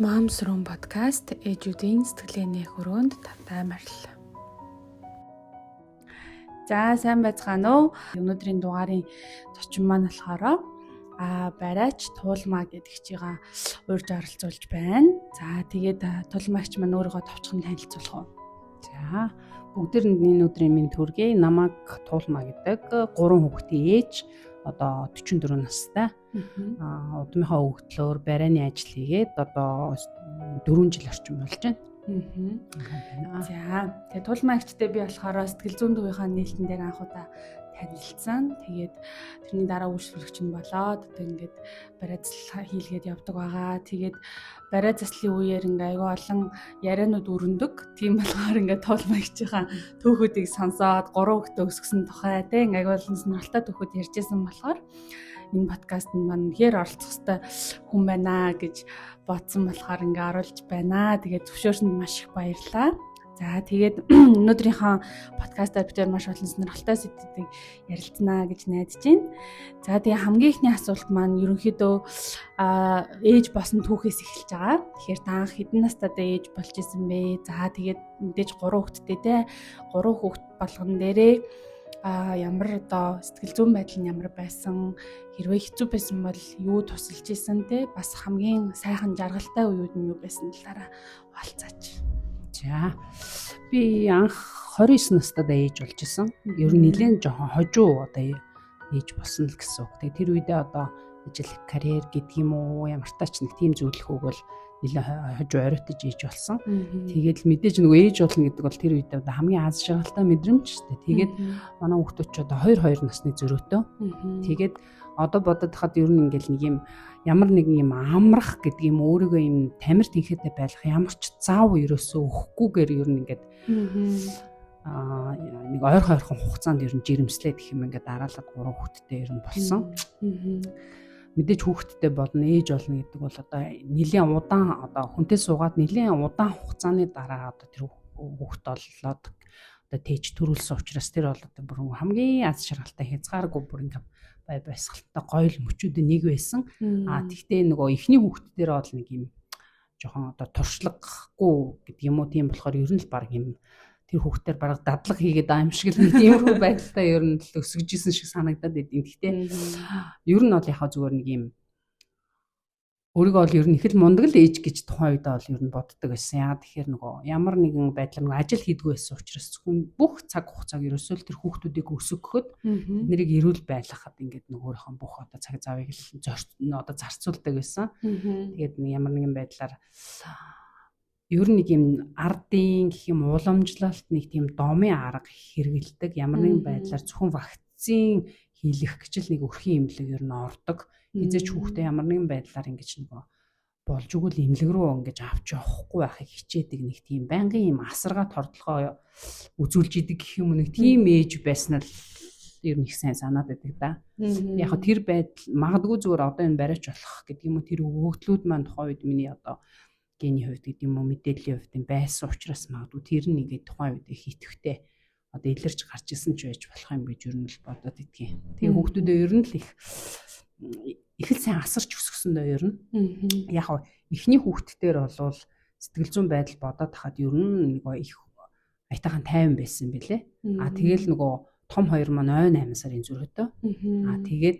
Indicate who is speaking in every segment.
Speaker 1: Moms Room podcast ээжүүдийн сэтгэлгээний хүрээнд тавтай морил. За сайн байцгаана уу? Өнөөдрийн дугаарын зочин маань болохоор барайч туулмаа гэдэг чигээ урьж оролцуулж байна. За тэгээд туулмаагч маань өөрийгөө товчхон танилцуулах уу?
Speaker 2: За бүгдээр энэ өдрийн минь төргий намайг туулмаа гэдэг 3 хүүхдийн ээж одоо 44 настай. Удмынхаа өгдлөөр барайны ажил хийгээд одоо 4 жил орчим болж байна.
Speaker 1: За тэгээд туулмаагчтай би болохоор сэтгэл зүйн төвийнхаа нийлтэн дээр анх удаа танилцсан. Тэгээд тэрний дараа үйлчлүүлэгч нь болоод одоо ингээд барай засал хийлгээд явдаг байгаа. Тэгээд барай заслын үеэр ингээ аюу олон яриануд өрнөдөг. Тийм болохоор ингээ туулмаагчийнхаа түүхүүдийг сонсоод 3 хүүхдээ өсгсөн тухай тийм аюу олон сонирхолтой түүхүүд ярьжсэн болохоор энэ подкаст маань үнэхээр оролцох ёстой хүн байна гэж бодсон болохоор ингээ оруулж байна. Тэгээд зөвшөөрсөнд маш их баярлалаа. За тэгээд өнөөдрийнхөө подкастаар бид маш олон сонирхолтой сэдвүүдийг ярилцсанаа гэж найдаж байна. За тэгээд хамгийн ихний асуулт маань ерөнхийдөө ээж босон түүхээс эхэлж байгаа. Тэгэхээр та хэдэн настайдаа ээж болж исэн бэ? За тэгээд мэдээж 3 хүүхэдтэй те 3 хүүхэд болгон дээрээ ямар одоо сэтгэл зүйн байдал нь ямар байсан, хэрвээ хэцүү байсан бол юу тусалж исэн те бас хамгийн сайхан жаргалтай үеуд нь юу байсан талаараа хуваалцаач.
Speaker 2: За би анх 29 настайдаа ээж болж исэн. Ер нь нэлээд жоохон хожуу одоо ээж болсон л гэсэн үг. Тэгээ тэр үедээ одоо ажил карьер гэдэг юм уу ямар тач нэг тийм зөвлөх өгвөл нэлээд хожуу оройтож ээж болсон. Тэгээд мэдээж нөгөө ээж болно гэдэг бол тэр үедээ одоо хамгийн аз жаргалтай мэдрэмж шүү дээ. Тэгээд манай хүүхдүүд ч одоо 2 насны зөрөөтэй. Тэгээд одоо бодоод хахад ер нь ингээл нэг юм ямар нэг юм амрах гэдэг юм өөрийгөө юм тамир тэнхээтэй байх ямар ч заав ерөөсөө өгөхгүйгээр ер нь ингээд нэг ойрхон хугацаанд ер нь жирэмслээд гэх юм ингээд дараалал 3 хүүхэдтэй ер нь болсон. Мэдээж хүүхэдтэй болно ээж болно гэдэг бол одоо нэлийн удаан одоо хүнтэй суугаад нэлийн удаан хугацааны дараа одоо тэр хүүхэд боллоод одоо тээж төрүүлсэн учраас тэр бол одоо бүр хамгийн аз жаргалтай хязгааргүй бүр ингээд бай байсгалтай гоёл мөчүүдийн нэг байсан. Тэгтээ нөгөө эхний хүүхэд дээр бол нэг юм жоохон одоо туршлагагүй гэдэг юм уу тийм болохоор ер нь л баг юм тэр хүүхдээр бараг дадлаг хийгээд аимшиг л тиймэрхүү байдалтай ер нь л өсгөжсэн шиг санагдаад байдیں۔ Гэхдээ ер нь бол яхаа зүгээр нэг юм өөрийгөө бол ер нь их л мундаг л ээж гэж тухайн үедээ бол ер нь боддог байсан. Яагаад тэгэхээр нөгөө ямар нэгэн байдлаар нөгөө ажил хийдгүй байсан учраас хүн бүх цаг хугацааг ерөөсөө л тэр хүүхдүүдийг өсгөхөд тэднийг эрүүл байлгахад ингээд нөгөөрийнхөө бүх одоо цаг завыг л одоо зарцуулдаг байсан. Тэгээд ямар нэгэн байдлаар ер нь нэг юм ардын гэх юм уламжлалт нэг тийм домын арга хэрэгэлдэг ямар нэгэн байдлаар зөвхөн вакцин хийлэх гэж л нэг өрхийн имлэг ер нь ордог. Хизээч хүүхдээ ямар нэгэн байдлаар ингэж нөгөө болж өгөл имлэг рүү ингэж авч явахгүй байхыг хичээдэг нэг тийм байнгын юм асаргаа тордлогоо үзүүлж идэг гэх юм нэг тийм ээж байсан л ер нь их сайн санаад байдаг да. Яг хөө тэр байдал магадгүй зүгээр одоо энэ барайч болох гэдэг юм уу тэр өгөгдлүүд маань тухайн үед миний одоо гений хувьд гэдэг юм уу мэдээллийн хувьд байсан учраас магадгүй тэр нэгээ тухайн үед их идэвхтэй одоо илэрч гарч исэн ч байж болох юм гэж ер нь л бодоод идэгин. Тэгээ хүүхдүүдээ ер нь л их л сайн асарч өсгсөндөө ер нь. Яг хоо эхний хүүхдтэр болвол сэтгэл зүйн байдал бодоод хахад ер нь нөгөө их аятайхан тайван байсан бэлээ. Тэгэл нөгөө том хоёр маань 8 сарын зөрөөтэй. Тэгээд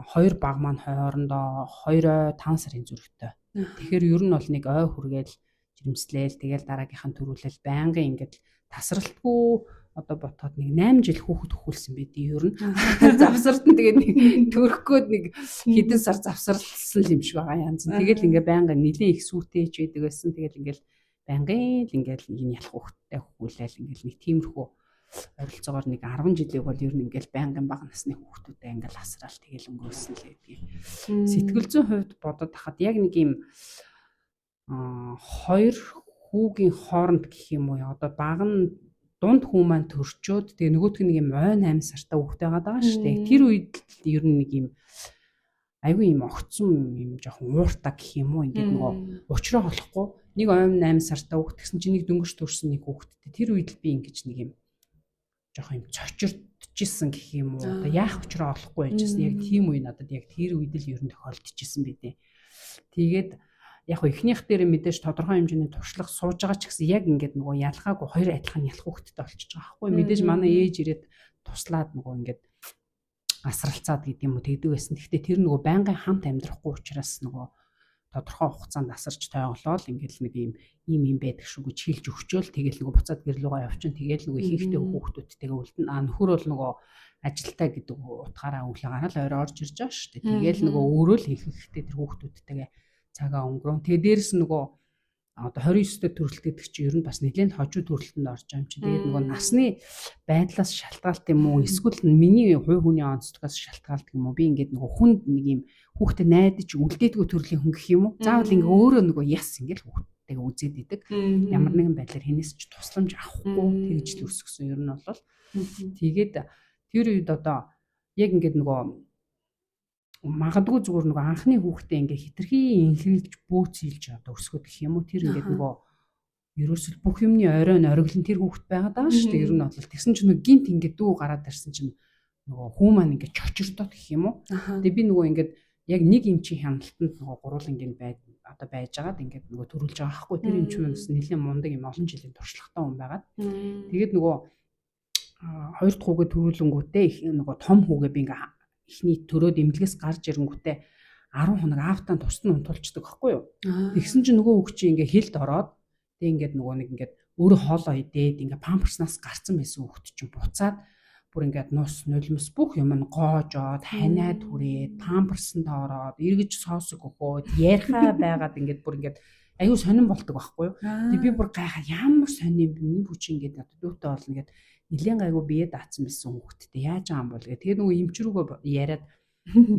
Speaker 2: 2 баг маань хоорондоо 2 5 сарын зөрөөтэй. Тэгэхээр ер нь бол нэг ой хүргээл жирэмслээл тэгэл дараагийнхан төрүүлэл байнгын ингээд тасралтгүй одоо ботход нэг 8 жил хүүхэд хөхүүлсэн байдیں۔ Ер нь завсарт нь тэгээд нэг төрөхгөөд нэг хэдэн сар завсарлсан юм шиг байгаа янз. Тэгэл ингээ байнгын нэлийн их сүйтэй ч байдаг байсан. Тэгэл ингээл байнгын л ингээл нэг ялах хүүхэдтэй хөхүүлээл ингээл нэг тиймэрхүү ойролцоогоор нэг 10 жилиг бол ер нь ингээл байнгын бага насны хүүхдүүдээ ингээл асраал тэгэл өнгөрөөсөн л гэдэг. Сэтгэл зүйн хувьд бодоод хахад яг нэг юм 2 хүүгийн хооронд гэх юм уу одоо баг нь дунд хүү маань төрчөөд тэгээ нөгөөтг нэг юм 8 сартай хүүхдээ байгаа шүү дээ. Тэр үед ер нь нэг юм айгүй юм огцсон юм жоохон ууртаа гэх юм уу ингээд нөгөө уучраа болохгүй нэг 8 сартай хүүхд гэсэн чинь нэг дөнгөж төрсэн нэг хүүхдтэй тэр үед л би ингэж нэг юм жоохон юм цочирдчихсэн гэх юм уу одоо яах учраа олохгүй байжсэн яг тийм үе надад яг тэр үед л ер нь тохиолдчихсэн байдیں۔ Тэгээд яг хөө эхнийх дээр мэдээж тодорхой хэмжээний туршлага сууж байгаа ч гэсэн яг ингээд нөгөө ялгаагүй хоёр адилхан ялах хүүхэдтэй болчихж байгаа байхгүй. Мэдээж манай ээж ирээд туслаад нөгөө ингээд асралцаад гэдэг юм уу тэгдэг байсан. Гэхдээ тэр нөгөө байнгын хамт амьдрахгүй учраас нөгөө тодорхой хугацаанд асарч тойголоод ингээд нэг ийм байдаг шүү гэж хэлж өгчөөл тэгэл нөгөө буцаад гэрлүүгээ явчихын тэгэл нөгөө ихэнхдээ хүүхдүүдтэйгээ үлдэн нөхөр бол нөгөө ажилтаа гэдэг утгаараа өглөө гараад орой орж ирж байгаа шүү дээ. Тэгэл нөгөө өөрөө л ихэнхдээ тэр хүүхдүүдтэйгээ цагаа өнгөрөв. Тэгээ дээрэс нөгөө одоо 29-т төрөлт гэдэг чинь ер нь бас нэлээд хожуу төрөлтөнд орж байгаа юм чи. Тэгээд нөгөө насны байдлаас шалтгаалт юм уу эсвэл миний хувь хүний онцлогоос шалтгаалт юм уу? Би ингээд нөгөө хүнд нэг юм хүүхдэд найдаж үлдээдгүй төрлийн хүн гэх юм уу? Заавал ингээ өөрөө нөгөө яс ингээл хүүхдтэйгээ үзээд идэг. Ямар нэгэн байдлаар хинээс ч тусламж авахгүй тэгж л өсгсөн ер нь бол. Тэгээд тэр үед одоо яг ингээд нөгөө магадгүй зүгээр нөгөө анхны хүүхдээ ингээ хитрхи инхрийлж бөөцөөлж одоо өсгөх гэх юм уу тэр ингээд нөгөө ерөөсөл бүх юмны оройн ориглон тэр хүүхд байгаад байгаа шүү дээ. Ер нь бол тэгсэн чинь нөгөө гинт ингээ дүү гараад ирсэн чинь нөгөө хүү маань ингээ чочирдоод гэх юм уу. Тэгээ би нөгөө ингээд яг нэг эмчийн хяналтанд нөгөө гурван одоо байж байгаад ингээд нөгөө төрүүлж байгаа байхгүй. Тэр эмч манаас нэлийн мундаг юм олон жилийн туршлагатай хүн байгаад. Тэгээд нөгөө хоёр дахь хүүгээ төрүүлэнгүүтээ нөгөө том хүүгээ би ингээ ихний төрөөд эмнэлгээс гарч ирэнгүүтээ 10 хоног аавтаа тусад нь унтуулцдаг байхгүй юу. Тэгсэн чинь нөгөө хүүг чи ингээ хилд ороод тэг ингээд нөгөө нэг ингээд өөрөө хоолоо идээд ингээ памперснаас гарцсан байсан хүүхд чинь буцаад бүр ингээд нус нулимс бүх юм нь гоожоод ханаад хүрээд памперсанд ороод эргэж соосог өгөөд ярихаа байгаад ингээд бүр ингээд аюу сонирн болдог байхгүй юу. Тэг би бүр гайхаа ямар сонирн миний бүч ингээд дүүтэй болно гэд нэлээд гайгүй бие даацсан байсан хүүхдтэй яаж байгаа юм бол гэх. Тэгээ нөгөө эмчрүүгөө яриад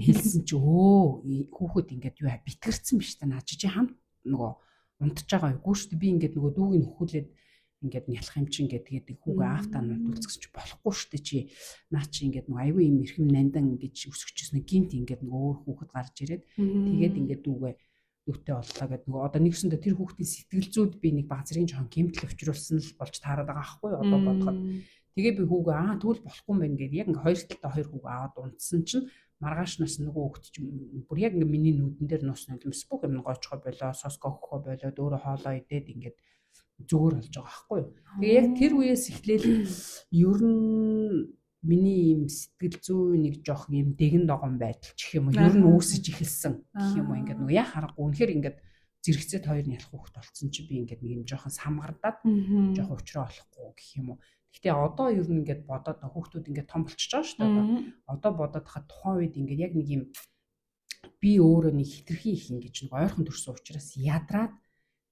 Speaker 2: хэлсэн чи хүүхэд ингээд юу битгэрсэн биш та наа чи хамт нөгөө унтж байгаа юу шүү дээ. Би ингээд нөгөө дүүг нь хөхүүлээд ингээд нялах юм чи ингээд тэгээд хүүгээ аавтаа нутулцгч чи болохгүй шүү дээ чи наа чи ингээд нөгөө аюу юм эрхэм нандан гэж өсгөжчихсэн гинт ингээд нөгөө өөр хүүхэд гарч ирээд тэгээд ингээд дүүгээ дүүтэй боллоо гэдэг нөгөө одоо нэгсэндээ тэр хүүхдийн сэтгэл зүйд би нэг базрын жоон гэмтэл өвчрүүлсэн л болж таарад байгаа байхгүй одоо бодоход. Тэгээ би хүүгээ тэгвэл болохгүй юм байна гэдэг яг ингээ хоёр талдаа хоёр хүүгээ аваад унтсан чинь маргаашнаас нөгөө хүүхд чинь бүр яг ингээ миний нүдэн дээр нус нулимс бүх юм гоочгоо болоо соско өгөхөө болоод өөрөө хоолоо идээд ингээд зүгээр болж байгаа байхгүй юу. Тэгээ яг тэр үеэс эхлээл ер нь миний юм сэтгэл зүй нэг жоох юм дэгэн догон байдал ч юм уу ер нь үүсэж эхэлсэн гэх юм уу ингээд нөгөө яа харахгүй үнэхээр ингээд зэрэгцээд хоёр нь ялах хүүхд болсон чи би ингээд нэг юм жоохон самгардаад жоох өвчрөө олохгүй гэх юм уу. Гэтэ одоо ер нь ингээд бодоод хүүхдүүд ингээд том болчихж байгаа шүү дээ. Одоо бодоод хахад тухайн үед ингээд яг нэг юм би өөрөө нэг хитрхи их ингэж нэг ойрхон төрсөн учраас ядраад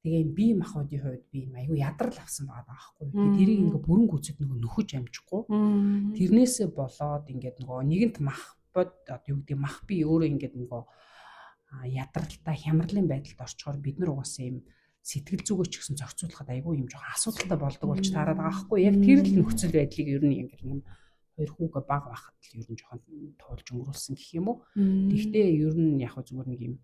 Speaker 2: тэгээ би махбодын хувьд би аюу ядрал авсан байгаа байхгүй. Тэгээ тэрийг ингээ бүрэн гүйцэд нөгөө нөхөж амжихгүй. Тэрнээсээ болоод ингээд нөгөө нэгэнт махбод одоо юу гэдэг мах би өөрөө ингээд нөгөө ядралтай хямралын байдалд орчхоор бид нар угаасаа юм сэтгэл зүгөө ч гэсэн зохицуулахад аюу юм жоохон асуудалтай болдог болж таарад байгаа байхгүй. Яг тэр л нөхцөл байдлыг ер нь ингээд юм хоёр хүүгээ баг байхад л ер нь жоохон туулж өнгөрүүлсэн гэх юм уу. Тэгтээ ер нь яг зүгээр нэг юм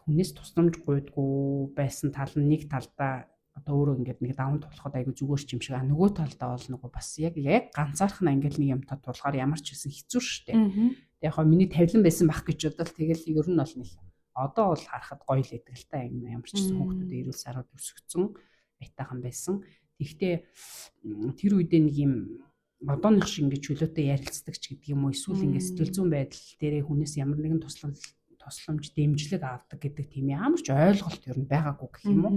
Speaker 2: хүнээс тусламж гуйдгүй байсан тал нь нэг талдаа одоо өөрөө ингээд нэг даван тулахад айгүй зүгээр ч юм шиг нөгөө талдаа бол нөгөө бас яг ганцаархна ингээд нэг юм тулахаар ямар ч хэсэн хэцүү шттэ. Тэг яг хоо миний тавилан байсан бах гэж бодвол тэгэл ер нь бол нэг одоо бол харахад гоё л байдаг л та ямар ч хэсэн хүүхдүүд эрүүл сарууд өсгцэн байтахан байсан. Тэгтээ тэр үедээ нэг юм одооных шиг ингээд чөлөөтэй ярилцдаг ч гэдэг юм уу эсвэл ингээд сэтгэл зүйн байдал дээрээ хүнээс ямар нэгэн тусламж дэмжлэг авдаг гэдэг тийм ямар ч ойлголт ер нь байгаагүй гэх юм уу.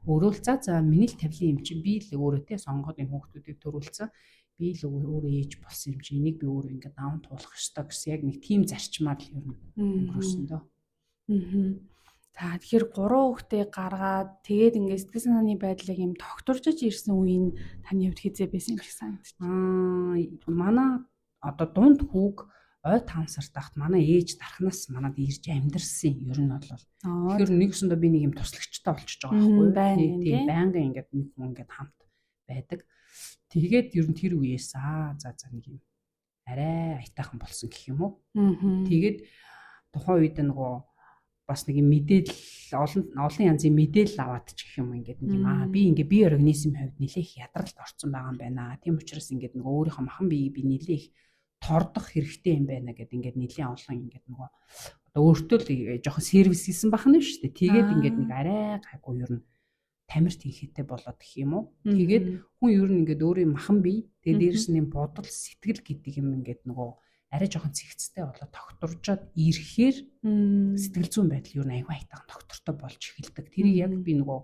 Speaker 2: Өөрөө л за миний л тавилын юм чинь би л өөрөөтэй сонгоод энэ хүүхдүүдийг төрүүлсэн. Би л өөрөө ээж болсон юм чинь энийг би өөрөө ингээд даван туулах ёстой гэсэн яг нэг тийм зарчмаар л ер нь өнгөрсөн дөө.
Speaker 1: За тэгэхээр 3 хүүхдээ гаргаад тэгээд ингээд сэтгэл санааны байдлыг юм тогтворжиж ирсэн үеийн таны хувьд хизээ байсан юм шиг санагдчих.
Speaker 2: Манай одоо дунд хүүг ой 5 сард тахт манай ээж дархнаас манад ирж амьдэрсэн ер нь бол. Тэгэхээр нэгсэндээ би нэг юм туслагчтай болчихж байгаа байхгүй юу? Тийм байнгын ингээд нэг хүн ингээд хамт байдаг. Тэгээд ер нь тэр үеэс за нэг юм арай аятайхан болсон гэх юм уу? Тэгээд тухайн үед нөгөө бас нэг юм мэдээлэл олон янзын мэдээлэл аваад ч гэх юм ингээд нэг юм би ингээд бие организм хувьд нэлээх ядралд орсон байгаа юм байна. Тийм учраас ингээд нөгөө өөрийнхөө махан биеийг би нэлээх тордох хэрэгтэй юм байна гэдэг ингээд нэлийн олон ингээд нөгөө одоо өөртөө л жоохон сервис хийсэн бахна шүү дээ. Тэгээд ингээд нэг арай гайгүй ер нь тамирт хийхээтэй болоод гэх юм уу. Тэгээд хүн ер нь ингээд өөрийн махан бие тэгээд дээрс нь бодол сэтгэл гэдэг юм ингээд нөгөө арай жоохон цэгцтэй болоод тогтворжоод ирэхээр сэтгэл зүйн байдал ер нь аягүй хайтахан доктортой болж эхэлдэг. Тэрийг яг би нөгөө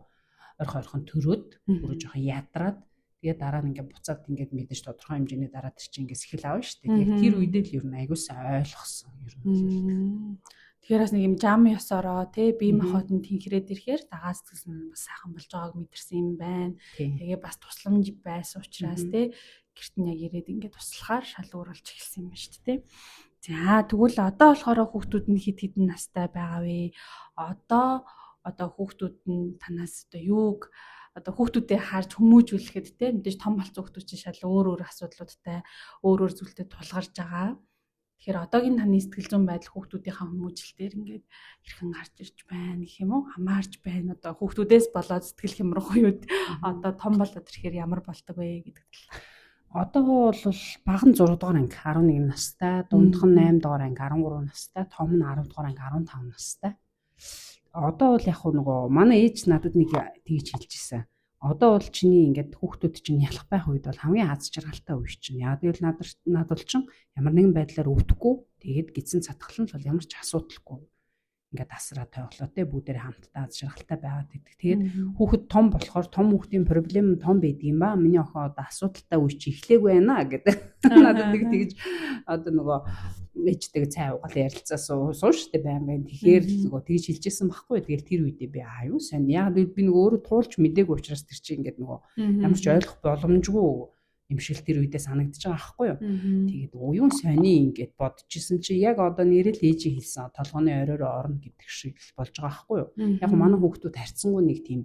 Speaker 2: ойрхон төрөөд өөрөө жоохон ядраад тэгээд дараа нь ингээд буцаад ингээд мэдээж тодорхой хэмжээний дараа тэр чинь ингээд сэхэл аав шүү дээ. Яг тэр үедээ л ер нь аягүйсаа ойлгосон ер нь.
Speaker 1: Тэгэхээр бас нэг юм жам ёсороо тий бие махбодын тэнхрээд ирэхээр дагаа сэтгэл нь бас сайхан болж байгааг мэдэрсэн юм байна. Тэгээ бас тусламж байсан учраас тий гэрт нь яг ирээд ингээд туслахаар шал өөр болж эхэлсэн юм байна шүү дээ. За тэгвэл одоо болохоор хүүхдүүд нь хэд хэдэн настай байгаа вэ? Одоо хүүхдүүд нь танаас одоо юуг одоо хүүхдүүдээ харж хүмүүжүүлэхэд те мэдээж том болсон хүүхдүүд чинь шал өөр асуудлуудтай өөр зүйлтэй тулгарч байгаа. Тэгэхээр одоогийн таны сэтгэл зүйн байдал хүүхдүүдийнхээ хүмүүжил дээр ингээд хэрхэн гарч ирж байна гэх юм уу? Хамаарч байна. Одоо хүүхдүүдээс болоод сэтгэл хямрах үед одоо том болоод ирэхээр ямар болдог вэ гэдэг талаар.
Speaker 2: Одоо бол баг нь 6 дугаар анги 11 настай, дундх нь 8 дугаар анги 13 настай, том нь 10 дугаар анги 15 настай. Одоо бол яг нөгөө манай ээж надад нэг тэгж хэлж ирсэн. Одоо бол чиний ингээд хүүхдүүд чинь ялах байх үед бол хамгийн аз жаргалтай үе чинь. Яг л над бол чин ямар нэгэн байдлаар өвдөхгүй. Тэгээд гидсэн цатгалан л бол ямар ч асуудалгүй. Ингээд асраа тоглоо те бүгдээр хамтдаа аз жаргалтай байгаад идэг. Тэгээд хүүхэд том болохоор том хүүхдийн проблем том байдаг юм ба. Миний охин одоо асуудалтай үе чи эхлэегүй байна гэдэг. Надад нэг тэгж одоо нөгөө ээжтэйгээ цай уугаал ярилцаа сууштай байнгын тэгэхээр нөгөө тэгж хэлжсэн байхгүй. Тэгэл тэр үедээ би аюу сайн яг би нөгөө өөрөө туулж мдээгүй учраас тэр чинь ингээд нөгөө ямар ч ойлгох боломжгүй юм шиг тэр үедээ санагдаж байгаа байхгүй юу. Тэгээд уюун сони ингээд бодчихсон чи яг одоо нэрэл ээжи хэлсэн толгойн оройроо орно гэдэг шиг болж байгаа байхгүй юу. Яг манай хүүхдүүд харьцангуй нэг тийм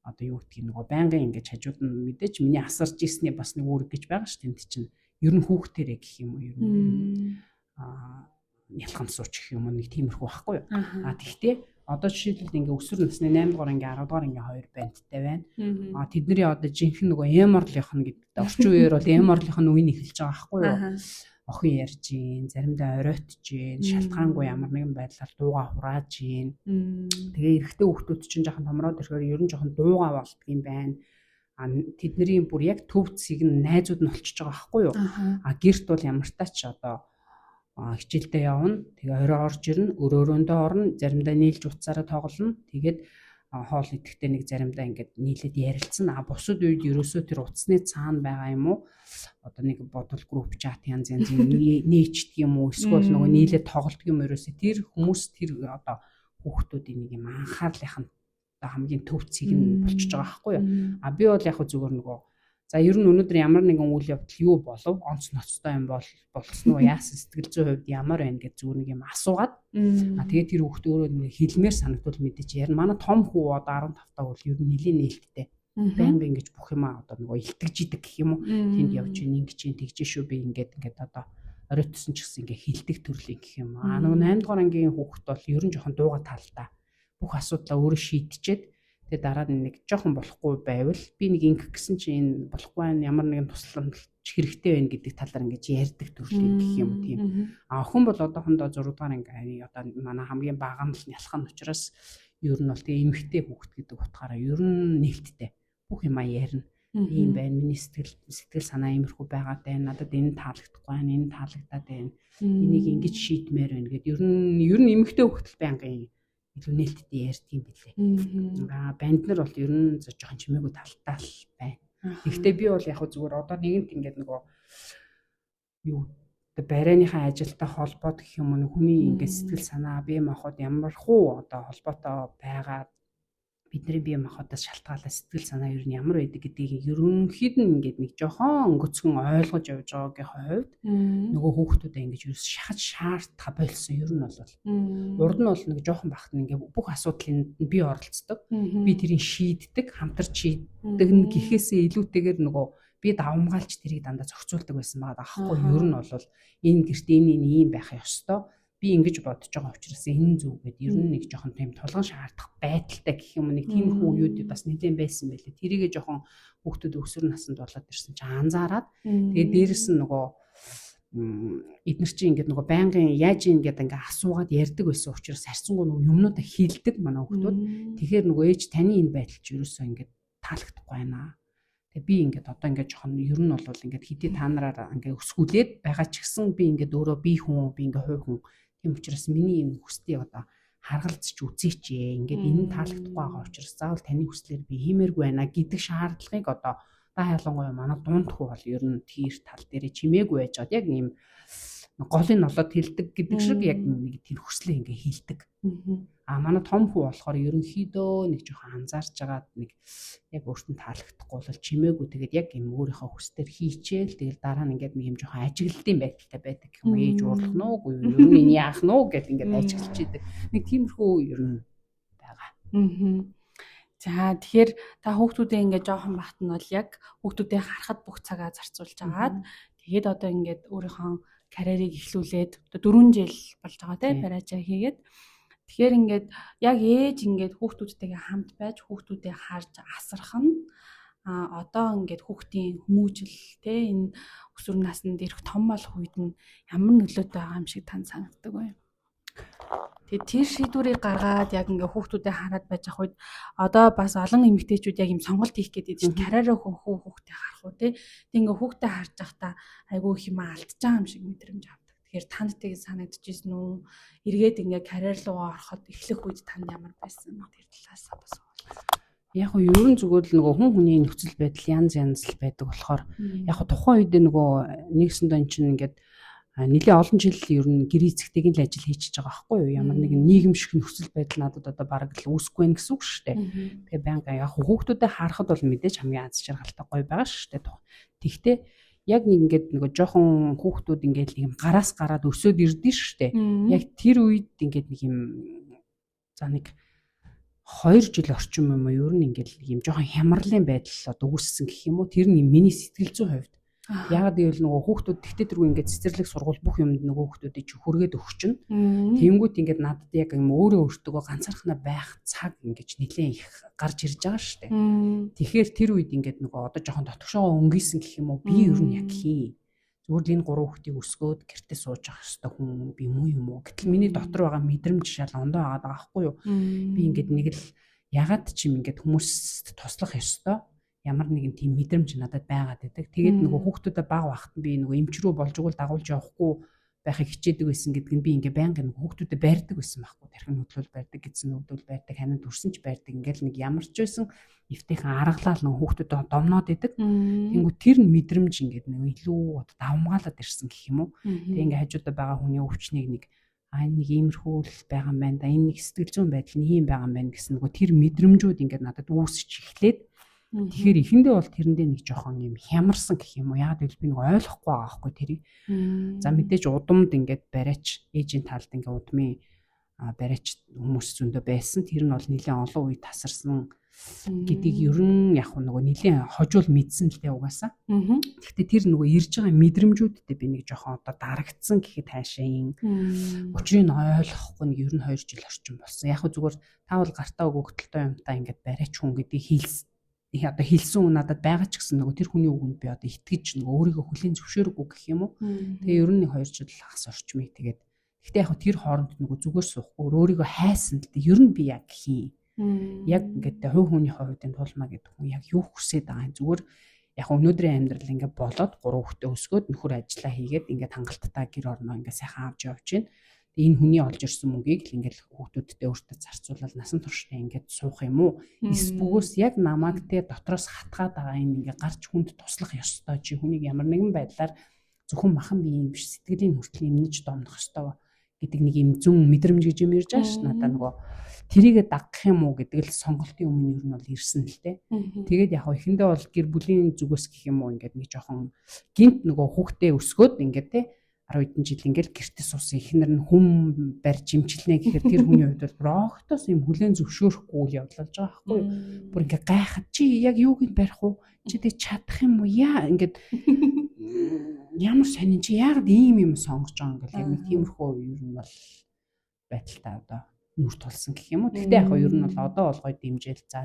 Speaker 2: одоо юу гэдгийг нөгөө байнгын ингээд хажууд нь мэдээч миний асарч ирсний бас нэг үүрэг гэж байгаа ш тэнд чинь ер нь хүүхдэрээ гэх юм уу ер нь ялхан сууч гэх юм уу нэг тиймэрхүү байхгүй юу. Тэгтээ одоо жишээлбэл ингээ өсвөр насны 8 дугаар анги 10 дугаар анги хоёр бандтай байна. Тэдний одоо жинхэнэ нөгөө эморлийнх нь гэдэг орчин үеэр бол эморлийнх нь үеийг эхэлж байгаа байхгүй юу. Охин ярьж гин, заримдаа оройтж гин, шалтгаангүй ямар нэгэн байдлаар дууга хурааж гин. Тэгээ эрэгтэй хүүхдүүд чинь жоохон томроод ирэхээр ер нь жоохон дууга болдго юм байна. Тэдний бүр яг төв цэг нь найзууд нь олчж байгаа байхгүй юу. Гэрт бол ямар тач одоо хичээлдээ явна. Тэгээ орой орж ирнэ, өрөөрөндөө орно, заримдаа нийлж уцаараа тоглоно. Тэгээд хоол идэхдээ нэг заримдаа ингээд нийлээд ярилцсан. Бусад үед ерөөсөө тэр утасны цаана байгаа юм уу? Одоо нэг бодол групп чат янз нээчдэг юм уу? Эсвэл нөгөө нийлээд тоглолтдог юм ерөөсөө тэр хүмүүс тэр одоо хүүхдүүдийн нэг юм анхаарлынх нь хамгийн төв цэг нь болчихж байгаа байхгүй юу? Би бол яг зүгээр нөгөө за ер нь өнөөдөр ямар нэгэн үйл явдал юу болов онц ноцтой юм болсон уу яасан сэтгэл зүйн хувьд ямар байна гэж зүгээр нэг юм асуугаад тэгээд тэр хүүхд өөрөө нэг хэлмээр санагдвал мэдээж ярина. Манай том хүү одоо 15 таа бол ер нь нэлийн нээлттэй. Байнга ингэж бүх юм одоо нөгөө илтгэж идэг гэх юм уу. Тэнд явж ийн ингэж ийн тэгж шүү би ингээд одоо оройтсон ч гэсэн ингээ хилдэг төрлийн гэх юм. Нөгөө 8 дугаар ангийн хүүхд бол ер нь жоохон дууга талтай. Бүх асуудлаа өөрөө шийдчихэд тэгээ дараа нь нэг жоохон болохгүй байвал би нэг ингэх гэсэн чинь энэ болохгүй байна ямар нэгэн тусламж хэрэгтэй байна гэдэг талаар ингэж ярьдаг төрлийн гэх юм тийм. Охин бол одоохондоо 6 дугаар анги одоо манай хамгийн бага нь л нялхан учраас ер нь бол тэгээ эмэгтэй хүүхэд гэдэг утгаараа ер нь нээлттэй бүх юм ярина. Ийм байна миний сэтгэл санаа иймэрхүү байгаад байна. Надад энэ таалагдахгүй байна, энэ таалагдаад байна. Энийг ингэж шийдмээр байна гэд ер нь эмэгтэй хүүхэд байнгын илүү нээлттэй ярьдаг юм билээ. Банд нар бол ер нь жоохон чимээгүй талтай л байна. Гэхдээ би бол яг зүгээр одоо нэгэнт ингээд нөгөө юу барайныхаа ажилтай холбоод гэх юм уу хүний ингээд сэтгэл санаа бие махбод ямар хуу одоо холбоотой байгаа бидний бие махбодоос шалтгаалаад сэтгэл санаа ер нь ямар байдаг гэдгийг ерөнхийд нь ингээд нэг жоохон өнгөцгөн ойлгож явж байгаагийн хувьд нөгөө хүүхдүүдээ ингээд ерөөс шахаж шаардах болсон ер нь бол урд нь бол нэг жоохон багт нь ингээд бүх асуудлыг би оролцдог би тэрийг шийддэг хамтарч шийддэг нь гэхээсээ илүүтэйгээр нөгөө би давмгаалж тэрийг дандаа зохицуулдаг байсан байгаа аахгүй ер нь бол энэ гэрт энэ ийм байх ёстой би ингэж бодож байгаа учраас энэ зүг гэдэг ер нь нэг жоохон тийм тулган шаардах байдалтай гэх юм нэг тиймэрхүү үеуд бас нэгэн байсан байлээ. Тэрийгээ жоохон хүүхдүүд өсвөр наснд болоод ирсэн чинь анзаараад тэгээд дээрэс нь нөгөө эдгээр чинь ингээд нөгөө байнгын яаж ингээд ингээ асуугаад ярьдаг байсан учраас харьцангуй нөгөө юмнуудаа хилдэг манай хүүхдүүд. Тэгэхээр нөгөө ээж таны энэ байдал чи ерөөсөө ингээд таалагдахгүй байна. Тэгээ би ингээд одоо ингээд жоохон ер нь бол ингээд хэдий та нараар ингээд өсгүүлээд байгаа ч гэсэн би ингээд өөрөө би хүн би ингээд хувь хүн. Тийм учраас миний энэ хүслийг одоо харгалзч үзээч ингээд энэ таалагдахгүй байгаа учраас заавал таны хүслээр би хиймээргүй байна гэдэг шаардлагыг одоо та ялангуяа манай дундхүү бол ер нь тэр тал дээр чимээгүй байж байгаа. Яг ийм голын нолоод хилдэг гэдэг шиг яг нэг тэр хүслээ ингээ хилдэг. Манай том хүү болохоор ерөнхийдөө нэг жоохон анзаарч байгаад нэг яг өөртөө таалагдахгүй бол чимээгүй тэгээд яг юм өөрийнхөө хүслээр хийчихэл тэгэл дараа нь ингээд нэг юм жоохон ажиглалтын байдалтай байдаг юм ээж уурлах нь уу ер нь энэ яах нь уу гэд ингээд ажиглаж идэг. Нэг тиймэрхүү ер нь байгаа.
Speaker 1: За тэгэхээр та хүүхдүүдээ ингээд жоохон багт нь бол яг хүүхдүүдээ харахад бүх цагаа зарцуулж агаад тэгээд одоо ингээд өөрийнхөө карьерийг эхлүүлээд одоо 4 жил болж байгаа тийм бариачаа хийгээд тэгэхээр ингээд яг ээж ингээд хүүхдүүдтэйгээ хамт байж хүүхдүүдээ харж асрах нь одоо ингээд хүүхдийн хүмүүжил тийм энэ өсвөр наснд ирэх том болох үед нь ямар нөлөөтэй байгаа юм шиг тань санагддаг вэ? Тэгээд тэр шийдвэрийг гаргаад яг ингээ хүүхдүүдэд хараад байж ах үед одоо бас олон эмэгтэйчүүд яг юм сонголт хийх гэдэг чинь карьераа хүүхдээ харах уу тий. Тэг ингээ хүүхдээ харж байхдаа айгүй их юм алдчих байгаа юм шиг мэдрэмж авдаг. Тэгэхээр танд тийг санагдчихсэн үү? Эргээд ингээ карьер руу ороход эхлэх үед танд ямар байсан тэр талаас бас
Speaker 2: яг нь ер нь зүгээр л нөгөө хүн хүний нөхцөл байдал янз л байдаг болохоор яг нь тухайн үед нөгөө нэгсэндээ эн чинь ингээд нэлийн олон жил ер нь гэр эцэгтэйгийн л ажил хийчихэж байгаа байхгүй юу? Ямар нэгэн нийгэмшиг нөхцөл байдал надад одоо бараг л үүсэхгүй байх гэсэн үг шүү дээ. Тэгээ байнга яг хүүхдүүдэд харахад бол мэдээж хамгийн аз жаргалтай гоё байгаа шүү дээ. Тэгтээ яг нэг ингээд нөгөө жоохон хүүхдүүд ингээд нэг юм гараас гараад өсөөд ирдэ шүү дээ. Яг тэр үед ингээд нэг юм за нэг 2 жил орчим юм уу ер нь ингээд нэг юм жоохон хямралын байдал одоо үүссэн гэх юм уу? Тэр нь миний сэтгэл зүйн хувьд яагаад гэвэл нөгөө хүүхдүүд тэгтээ тэргүй ингээд цэцэрлэг сургууль бүх юмд нөгөө хүүхдүүдийг чи хүргээд өгчин. Тэнгүүд ингээд надад яг юм өөрөө өөртөө ганцаархнаа байх цаг ингээд нэлээд их гарч ирж байгаа шүү дээ. Тэгэхээр тэр үед ингээд нөгөө одоо жоохон дотгошоо өнгийсэн гэх юм уу би ер нь яг хий. Зүгээр л энэ 3 хүүхдийг өсгөөд гэртээ сууж авах хэрэгтэй хүн би муу юм уу? Гэтэл миний дотор байгаа мэдрэмж шал ондоо байгаа байхгүй юу? Би ингээд нэг л ягаад ч юм ингээд хүмүүст туслах ёстой. Ямар нэгэн тийм мэдрэмж надад байгаад байдаг. Тэгээд нөгөө хүүхдүүдэд баг багт би нөгөө эмч рүү болж игэл дагуулж явахгүй байхыг хичээдэг байсан гэдэг нь би ингээ байнга хүүхдүүдэд байрдаг байсан байхгүй. Тархин хөдлөл байрдаг, гидсэн хөдлөл байрдаг, ханад төрсөн ч байрдаг. Ингээл нэг ямар ч байсан эвтэйхэн аргалал нөгөө хүүхдүүдэд домноод идэг. Тэнгүү тэр мэдрэмж ингээд нөгөө илүү одоо давмгаалаад ирсэн гэх юм уу. Тэг ингээ хажуудаа байгаа хүний өвчнийг нэг нэг иймэрхүү л байгаа юм байна да. Энэ нэг сэтгэл зүйн байдал нь ийм байгаа юм байна гэсэн нөгөө тэр мэдрэмжүүд ингээд надад үүсэж эхлээд тэгэхээр ихэндээ бол тэрэндээ нэг жоохон юм хямарсан гэх юм уу. Яг л би нэг ойлгохгүй байгаа байхгүй тэрийг. За мэдээж удамд ингээд бариач ээжийн талд ингээд удмын бариач хүмүүс зөндөө байсан. Тэр нь бол нэлээд олон үе тасарсан гэдгийг ер нь яг нөгөө нэлээд хожуул мэдсэн л дээ угаасаа. Гэхдээ тэр нөгөө ирж байгаа мэдрэмжүүдтэй би нэг жоохон одоо дарагдсан гэхэд хаашаа учрыг ойлгохгүй нэг ер нь 2 жил орчим болсон. Яг зүгээр та бол гартаа өгөгдөлтөө юмтай ингээд бариач хүн гэдгийг одоо хэлсэн үг надад байгаа ч гэсэн нөгөө тэр хүний үгэнд би одоо итгэж нөгөө өөрийгөө хүлээн зөвшөөрөхгүй гэх юм уу. Тэгээ ер нь 2 жил хагас орчмыг тэгээд гэхдээ яг тэр хооронд нөгөө зүгээр суухгүй өөрийгөө хайсан л ер нь би яг хийн. Яг ингээд хувь хүний хувьд тулмаа гэдэг хүн яг юу хүсээд байгаа юм зүгээр яг өнөөдрийн амьдрал ингээд болоод 3 хүүхдээ өсгөөд нөхөр ажиллаа хийгээд ингээд хангалттай гэр орноо ингээд сайхан авч явж байна. Энэ хүний олж ирсэн мөнгийг л ингээд хүүхдүүдтэй өөртөө зарцуулаад насан туршдаа ингээд суух юм уу? Эсбүгөөс яг намайг те дотроос хатгаад байгаа энэ ингээд гарч хүнд туслах ёстой чи хүнийг ямар нэгэн байдлаар зөвхөн махан биеийн биш сэтгэлийн хүртэл эмнэж домнох ёстой гэдэг нэг юм зүн мэдрэмж гэж юм ирж байгаа ш надаа нөгөө тэрийгэ дагах юм уу гэдэг л сонголтын өмнө юу нь бол ирсэн л те. Тэгээд яг эхэндээ бол гэр бүлийн зүгээс гэх юм уу ингээд нэг жоохон гинт нөгөө хүүхдээ өсгөөд ингээд те 10 хэдэн жил ингээл гэртээ суусан ихнэр нь хүм барьж имчилнэ гэхээр тэр хүний хувьд бол проктоос юм хүлэн зөвшөөрөхгүй үйл явдал болж байгаа байхгүй юу. Бүр ингээ гайхаад чи яг юуг нь барих уу? Чи тэг чадах юм уу? Яа ингээд ямар сонин чи яг ийм юм сонгож байгаа ингээл яг нэг тиймэрхүү ер нь бол байдалтай одоо нүр тулсан гэх юм уу. Гэхдээ яг ер нь бол одоо бол гоё дэмжээл за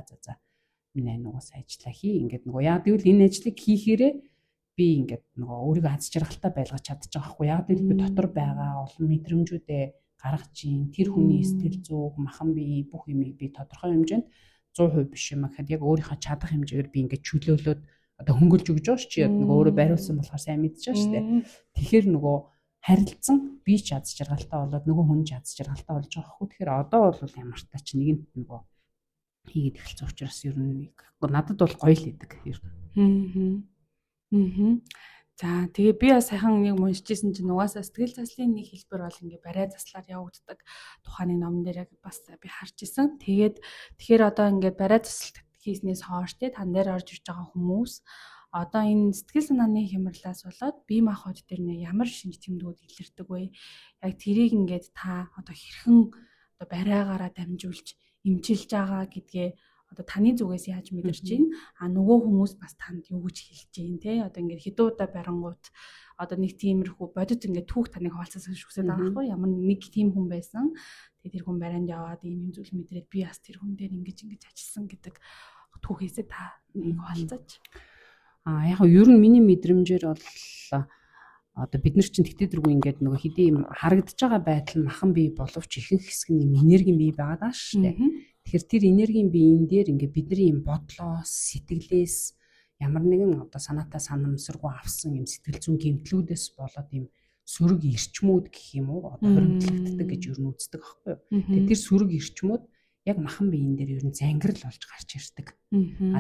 Speaker 2: энэ нугас ажиллаа хий ингээд нөгөө яг тэгвэл энэ ажлыг хийхээрээ би ингээд нөгөө өөрийгөө аз жаргалтай байлгаж чадчих байгаа хгүй. Яг л би дотор байгаа олон мэдрэмжүүдээ гаргаж ийн тэр хүний сэтгэл зүг, махан бие бүх юмыг би тодорхой хэмжээнд 100% биш юм гэхэд яг өөрийнхөө чадах хэмжээгээр би ингээд чөлөөлөөд одоо хөнгөлж өгж байгаа ш чи яг нөгөө өөрөө бариулсан болохоор сайн мэдчихэж штэ. Тэгэхээр нөгөө харилцсан би ч аз жаргалтай болоод нөгөө хүн ч аз жаргалтай болж байгаа хгүй. Тэгэхээр одоо бол ямар тач нэгэнт нөгөө хийгээд эхэлсэн учраас ер нь надад бол гоё л идэг ер нь.
Speaker 1: За тэгээ би бас сайхан нэг уншижсэн чинь угаасаа сэтгэл заслын нэг хэлбэр бол ингээ барай заслаар явагддаг тухайн номон дээр яг бас би харж исэн. Тэгэхээр одоо ингээ барай засалт хийснээс хойш тань дээр орж ирж байгаа хүмүүс одоо энэ сэтгэл санааны хямралаас болоод бие махбод дээр нэ ямар шинж тэмдгүүд илэрдэг вэ? Яг тэрийг ингээ та одоо хэрхэн одоо барайгаараа дамжуулж эмчилж байгаа гэдгээ одоо таны зүгээс яаж мэдэрч байна? Нөгөө хүмүүс бас танд юу гэж хэлж байна те? Одоо ингээд хэдүүдэ барангууд одоо нэг тиймэрхүү бодит ингээд түүх таныг хаалцсан шүгсээд байгаа байхгүй ямар нэг тийм хүн байсан. Тэгээ тэр хүн барайнд яваад ийм зүйл мэдрээд би бас тэр хүн дээр ингэж ажилласан гэдэг түүхээсээ та нэг хаалцаач.
Speaker 2: Яг нь ер нь миний мэдрэмжээр бол одоо бид нар чинь тэгтээдэргүй ингээд нөгөө хэдий юм харагдаж байгаа байдал махан бие боловч ихэнх хэсэг нь энергийн бие байгаа даа шүү дээ. Тэгэхээр тэр энергийн биеийн дээр ингээд бидний юм бодлоос, сэтгэлээс ямар нэгэн одоо санаатай санамсаргүй авсан юм сэтгэл зүйн гэмтлүүдээс болоод юм сөрөг эрчмүүд гэх юм уу одоо хоригдлогддог гэж ер нь үздэг аахгүй юу. Тэгэхээр тэр сөрөг эрчмүүд яг махан биеийн дээр ер нь зангирал болж гарч ирдэг.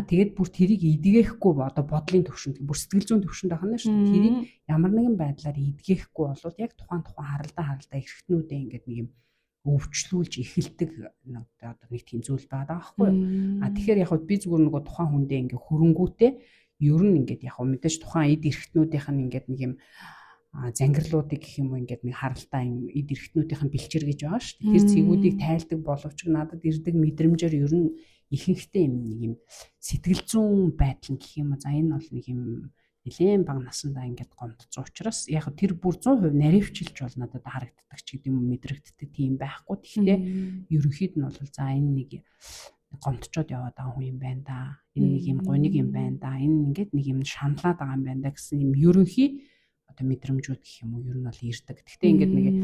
Speaker 2: Тэгээд бүр тэрийг эдгээхгүй одоо бодлын төвшөнд бүр сэтгэл зүйн төвшөнд ахна шүү дээ. Тэрийг ямар нэгэн байдлаар эдгээхгүй болвол яг тухайн харалдаа эрхтнүүдээ ингээд нэг юм өвчлүүлж эхэлдэг одоо нэг тийм зүйл байгаа байхгүй юу. Тэгэхээр яг би зүгээр нөгөө тухайн хүндээ ингээ хөрөнгүүтэй ер нь ингээд яг мэдээж тухайн эд эрхтнүүдийнх нь ингээд нэг юм зангирлуудыг гэх юм уу ингээд нэг харалтай юм эд эрхтнүүдийнх нь бэлчээр гэж байгаа шүү дээ. Тэр цэгүүдийг тайлдаг боловч надад ирдэг мэдрэмжээр ер нь ихэнхдээ юм нэг юм сэтгэл зүйн байдал гэх юм уу. За энэ бол нэг юм нэлээд бага насандаа ингээд гомдсон учраас яг тэр бүр 100% наривчилж бол надад харагддаг ч гэдэм юм мэдрэгддэг тийм байхгүй. Гэхдээ ерөнхийд нь бол за энэ нэг гомдчоод яваад байгаа хүн юм байна да. Энэ нэг юм гониг юм байна да. Энэ ингээд нэг юм шаналаад байгаа юм байна да гэсэн юм ерөнхий одоо мэдрэмжүүд гэх юм уу ер нь бол ирдэг. Гэхдээ ингээд нэг